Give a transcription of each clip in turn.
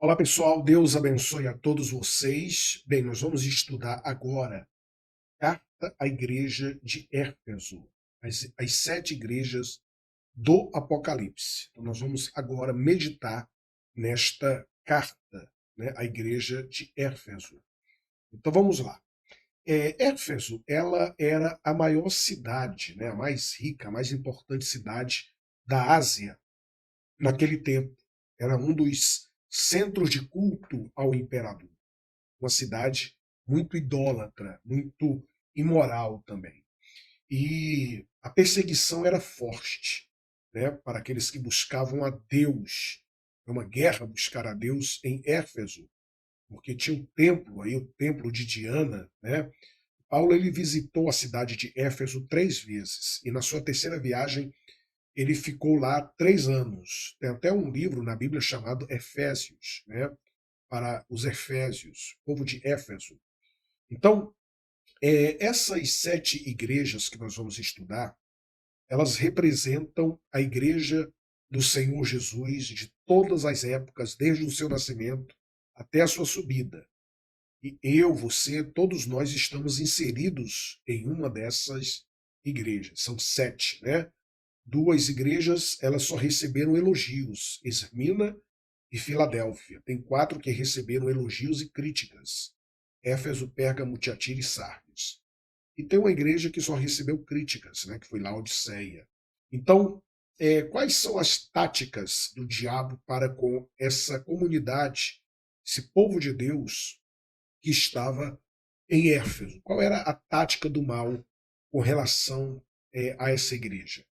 Olá pessoal, Deus abençoe a todos vocês. Bem, nós vamos estudar agora Carta à Igreja de Éfeso, as sete igrejas do Apocalipse. Então nós vamos agora meditar nesta carta, né, à Igreja de Éfeso. Então vamos lá. Éfeso, ela era a maior cidade, né, a mais rica, a mais importante cidade da Ásia naquele tempo. Era um dos centros de culto ao imperador. Uma cidade muito idólatra, muito imoral também. E a perseguição era forte, né, para aqueles que buscavam a Deus. É uma guerra buscar a Deus em Éfeso, porque tinha um templo aí, o templo de Diana, né? Paulo ele visitou a cidade de Éfeso 3 vezes e na sua terceira viagem ele ficou lá 3 anos. Tem até um livro na Bíblia chamado Efésios, né? Para os Efésios, povo de Éfeso. Então, essas sete igrejas que nós vamos estudar, elas representam a igreja do Senhor Jesus de todas as épocas, desde o seu nascimento até a sua subida. E eu, você, todos nós estamos inseridos em uma dessas igrejas. São sete, né? Duas igrejas, elas só receberam elogios, Esmirna e Filadélfia. Tem quatro que receberam elogios e críticas, Éfeso, Pérgamo, Tiatira e Sardes. E tem uma igreja que só recebeu críticas, né, que foi Laodiceia. Então, quais são as táticas do diabo para com essa comunidade, esse povo de Deus que estava em Éfeso? Qual era a tática do mal com relação a essa igreja?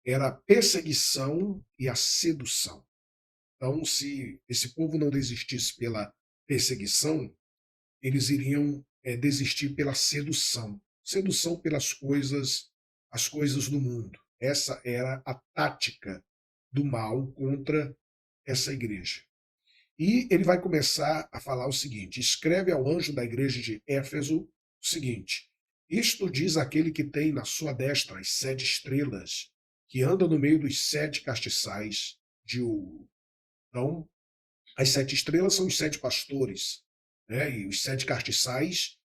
Era a perseguição e a sedução. Então, se esse povo não desistisse pela perseguição, eles iriam desistir pela sedução. Sedução pelas coisas, as coisas do mundo. Essa era a tática do mal contra essa igreja. E ele vai começar a falar o seguinte: escreve ao anjo da igreja de Éfeso o seguinte: isto diz aquele que tem na sua destra as 7 estrelas, que anda no meio dos 7 castiçais de ouro. Então, as 7 estrelas são os 7 pastores, né? E os 7 castiçais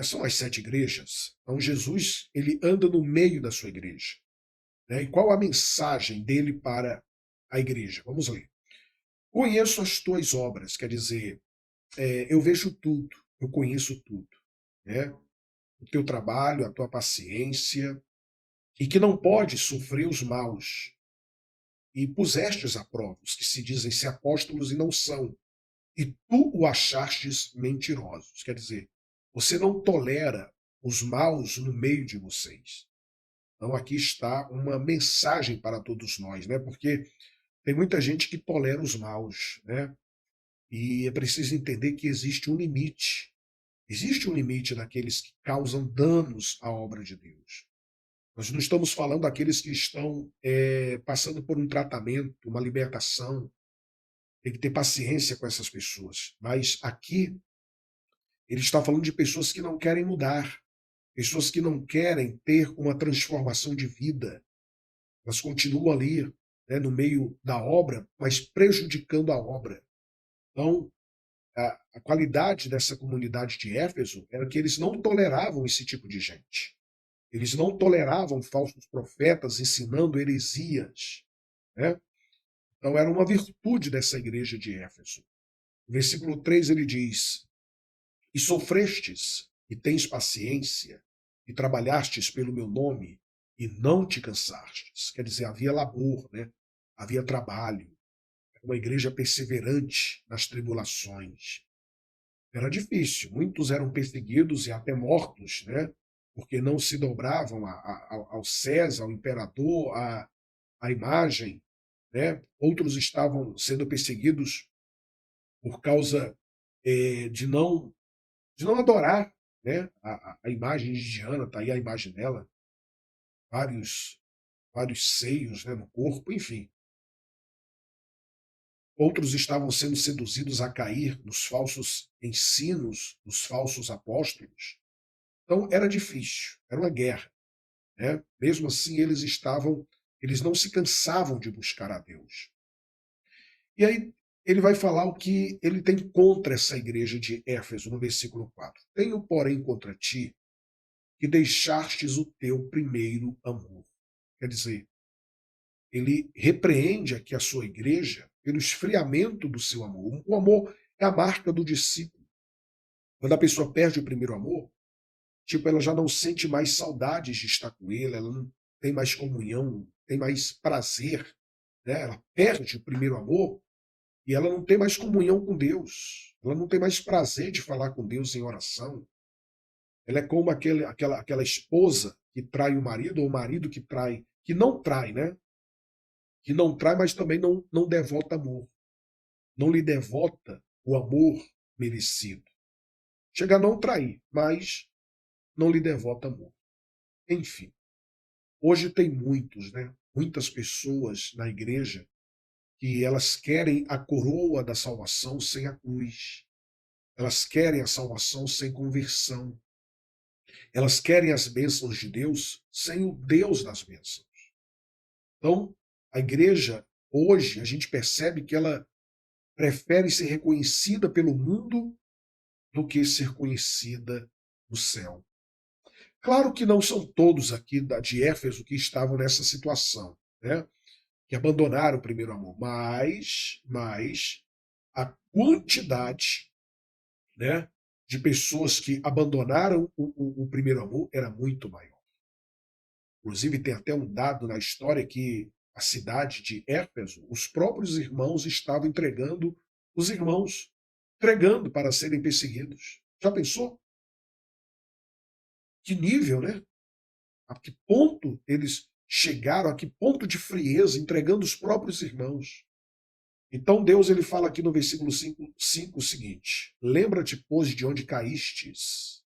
são as 7 igrejas. Então, Jesus ele anda no meio da sua igreja, né? E qual a mensagem dele para a igreja? Vamos ler. Conheço as tuas obras, quer dizer, eu vejo tudo, eu conheço tudo, né? O teu trabalho, a tua paciência, e que não pode sofrer os maus. E pusestes a prova os que se dizem ser apóstolos e não são, e tu o achastes mentirosos. Quer dizer, você não tolera os maus no meio de vocês. Então aqui está uma mensagem para todos nós, né? Porque tem muita gente que tolera os maus, né? E é preciso entender que existe um limite. Existe um limite daqueles que causam danos à obra de Deus. Nós não estamos falando daqueles que estão passando por um tratamento, uma libertação. Tem que ter paciência com essas pessoas. Mas aqui ele está falando de pessoas que não querem mudar, pessoas que não querem ter uma transformação de vida. Elas continuam ali, né, no meio da obra, mas prejudicando a obra. Então, a qualidade dessa comunidade de Éfeso era que eles não toleravam esse tipo de gente. Eles não toleravam falsos profetas ensinando heresias, né? Então era uma virtude dessa igreja de Éfeso. No versículo 3 ele diz: e sofrestes, e tens paciência, e trabalhastes pelo meu nome, e não te cansastes. Quer dizer, havia labor, né? Havia trabalho. Era uma igreja perseverante nas tribulações. Era difícil, muitos eram perseguidos e até mortos, né? Porque não se dobravam ao César, ao imperador, à imagem, né? Outros estavam sendo perseguidos por causa de não adorar, né? A imagem de Diana, está aí a imagem dela, vários, vários seios, né, no corpo, enfim. Outros estavam sendo seduzidos a cair nos falsos ensinos dos falsos apóstolos. Então era difícil, era uma guerra, né? Mesmo assim eles não se cansavam de buscar a Deus. E aí ele vai falar o que ele tem contra essa igreja de Éfeso, no versículo 4. Tenho, porém, contra ti que deixastes o teu primeiro amor. Quer dizer, ele repreende aqui a sua igreja pelo esfriamento do seu amor. O amor é a marca do discípulo. Quando a pessoa perde o primeiro amor, tipo, ela já não sente mais saudades de estar com ele, ela não tem mais comunhão, tem mais prazer, né? Ela perde o primeiro amor e ela não tem mais comunhão com Deus. Ela não tem mais prazer de falar com Deus em oração. Ela é como aquela esposa que trai o marido, ou o marido que trai, que não trai, né? Que não trai, mas também não devota amor. Não lhe devota o amor merecido. Chega a não trair, mas não lhe devota amor. Enfim, hoje tem muitos, né? Muitas pessoas na igreja que elas querem a coroa da salvação sem a cruz. Elas querem a salvação sem conversão. Elas querem as bênçãos de Deus sem o Deus das bênçãos. Então, a igreja, hoje, a gente percebe que ela prefere ser reconhecida pelo mundo do que ser conhecida no céu. Claro que não são todos aqui de Éfeso que estavam nessa situação, né? Que abandonaram o primeiro amor, mas a quantidade, né, de pessoas que abandonaram o primeiro amor era muito maior. Inclusive, tem até um dado na história que a cidade de Éfeso, os próprios irmãos estavam entregando os irmãos, entregando para serem perseguidos. Já pensou? Que nível, né? A que ponto eles chegaram, a que ponto de frieza, entregando os próprios irmãos. Então Deus ele fala aqui no versículo 5 o seguinte: lembra-te, pois, de onde caístes,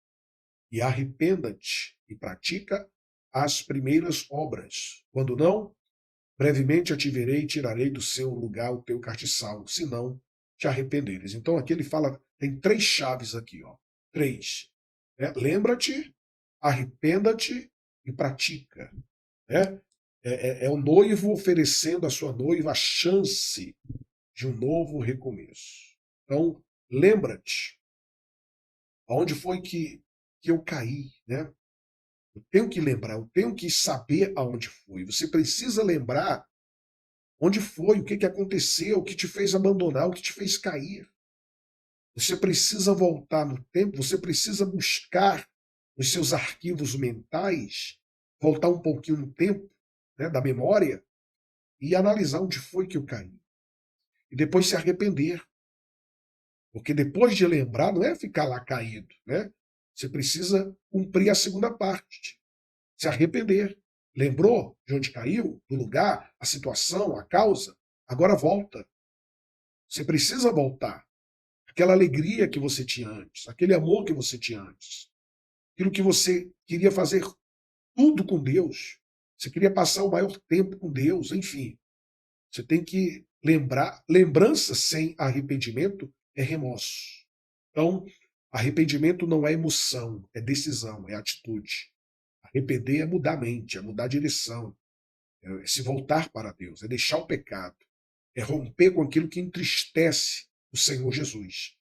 e arrependa-te, e pratica as primeiras obras. Quando não, brevemente eu te verei e tirarei do seu lugar o teu castiçal, se não te arrependeres. Então aqui ele fala, tem três chaves aqui, ó. Três. Né? Lembra-te, arrependa-te e pratica. Né? É o noivo oferecendo à sua noiva a chance de um novo recomeço. Então, lembra-te, aonde foi que eu caí, né? Eu tenho que lembrar, eu tenho que saber aonde foi. Você precisa lembrar onde foi, o que, que aconteceu, o que te fez abandonar, o que te fez cair. Você precisa voltar no tempo, você precisa buscar nos seus arquivos mentais, voltar um pouquinho no tempo, né, da memória, e analisar onde foi que eu caí. E depois se arrepender. Porque depois de lembrar, não é ficar lá caído, né? Você precisa cumprir a segunda parte, se arrepender. Lembrou de onde caiu, do lugar, a situação, a causa? Agora volta. Você precisa voltar. Aquela alegria que você tinha antes, aquele amor que você tinha antes, aquilo que você queria fazer tudo com Deus. Você queria passar o maior tempo com Deus, enfim. Você tem que lembrar. Lembrança sem arrependimento é remorso. Então, arrependimento não é emoção, é decisão, é atitude. Arrepender é mudar a mente, é mudar a direção, é se voltar para Deus, é deixar o pecado, é romper com aquilo que entristece o Senhor Jesus.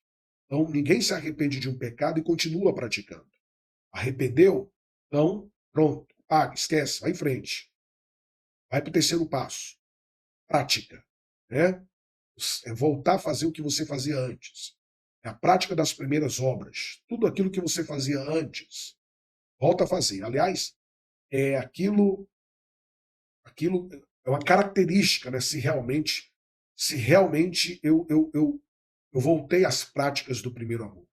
Então, ninguém se arrepende de um pecado e continua praticando. Arrependeu? Então, pronto, paga, esquece, vai em frente. Vai para o terceiro passo, prática. Né? É voltar a fazer o que você fazia antes. É a prática das primeiras obras. Tudo aquilo que você fazia antes, volta a fazer. Aliás, é aquilo é uma característica, né? Se realmente eu voltei às práticas do primeiro amor.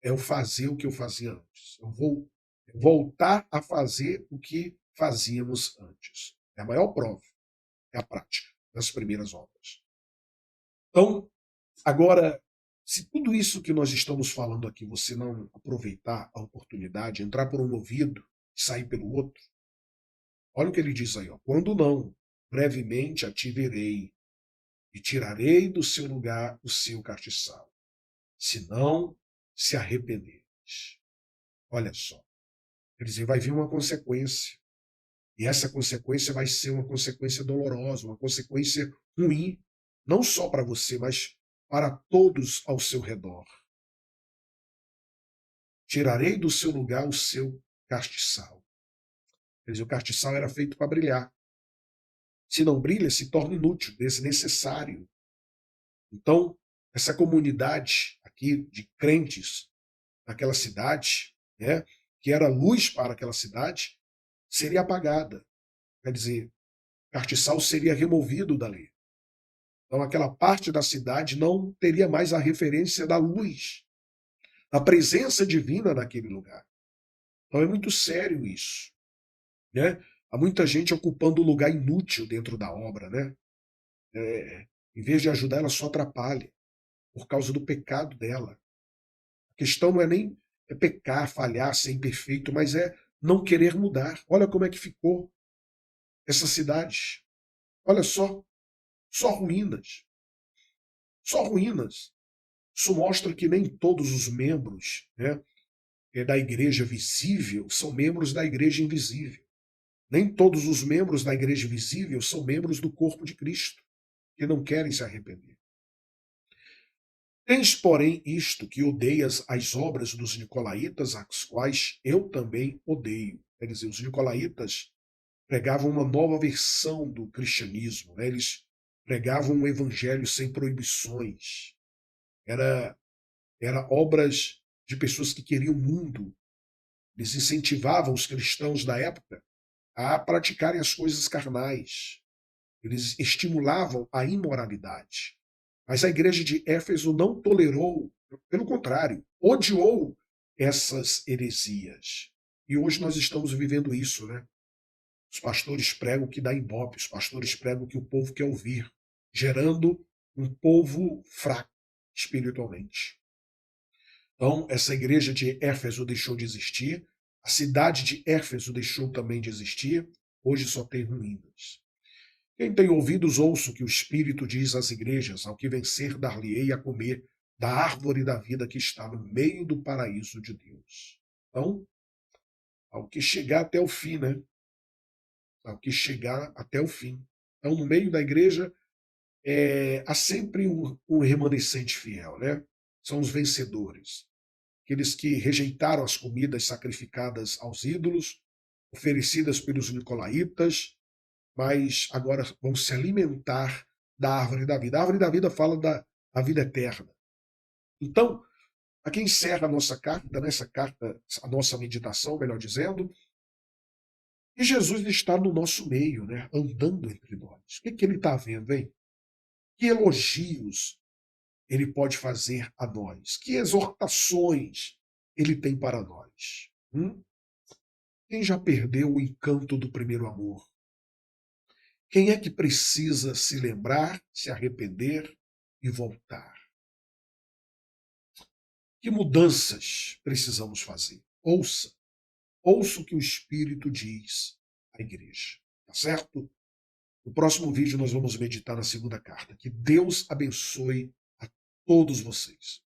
É eu fazer o que eu fazia antes. Eu vou voltar a fazer o que fazíamos antes. É a maior prova, é a prática das primeiras obras. Então, agora, se tudo isso que nós estamos falando aqui você não aproveitar a oportunidade, entrar por um ouvido e sair pelo outro, olha o que ele diz aí, ó. Quando não, brevemente a te verei e tirarei do seu lugar o seu castiçal, se não se arrependeres. Olha só, quer dizer, vai vir uma consequência. E essa consequência vai ser uma consequência dolorosa, uma consequência ruim. não só para você, mas para todos ao seu redor. Tirarei do seu lugar o seu castiçal. Quer dizer, o castiçal era feito para brilhar. Se não brilha, se torna inútil, desnecessário. Então, essa comunidade aqui de crentes naquela cidade, né, que era luz para aquela cidade, seria apagada. Quer dizer, o castiçal seria removido dali. Então, aquela parte da cidade não teria mais a referência da luz, da presença divina naquele lugar. Então, é muito sério isso, né? Há muita gente ocupando um lugar inútil dentro da obra, né? Em vez de ajudar, ela só atrapalha por causa do pecado dela. A questão não é nem pecar, falhar, ser imperfeito, mas é não querer mudar. Olha como é que ficou essa cidade. Olha só ruínas. Só ruínas. Isso mostra que nem todos os membros, né, da igreja visível são membros da igreja invisível. Nem todos os membros da igreja visível são membros do corpo de Cristo, que não querem se arrepender. Tens, porém, isto, que odeias as obras dos nicolaítas, as quais eu também odeio. Quer dizer, os nicolaítas pregavam uma nova versão do cristianismo, né? Eles pregavam um evangelho sem proibições. Era obras de pessoas que queriam o mundo. Eles incentivavam os cristãos da época a praticarem as coisas carnais. Eles estimulavam a imoralidade. Mas a igreja de Éfeso não tolerou, pelo contrário, odiou essas heresias. E hoje nós estamos vivendo isso, né? Os pastores pregam o que dá ibope, os pastores pregam o que o povo quer ouvir, gerando um povo fraco espiritualmente. Então, essa igreja de Éfeso deixou de existir, a cidade de Éfeso deixou também de existir, hoje só tem ruínas. Quem tem ouvidos, ouça o que o Espírito diz às igrejas: ao que vencer, dar-lhe-ei a comer da árvore da vida que está no meio do paraíso de Deus. Então, ao que chegar até o fim, né? Ao que chegar até o fim. Então, no meio da igreja, há sempre um remanescente fiel, né? São os vencedores. Aqueles que rejeitaram as comidas sacrificadas aos ídolos, oferecidas pelos nicolaítas, mas agora vão se alimentar da árvore da vida. A árvore da vida fala da vida eterna. Então, aqui encerra a nossa carta, nessa carta, a nossa meditação, melhor dizendo, e Jesus está no nosso meio, né, andando entre nós. O que ele está vendo, hein? Que elogios ele pode fazer a nós? Que exortações ele tem para nós? Quem já perdeu o encanto do primeiro amor? Quem é que precisa se lembrar, se arrepender e voltar? Que mudanças precisamos fazer? Ouça o que o Espírito diz à igreja, tá certo? No próximo vídeo nós vamos meditar na segunda carta. Que Deus abençoe a todos vocês.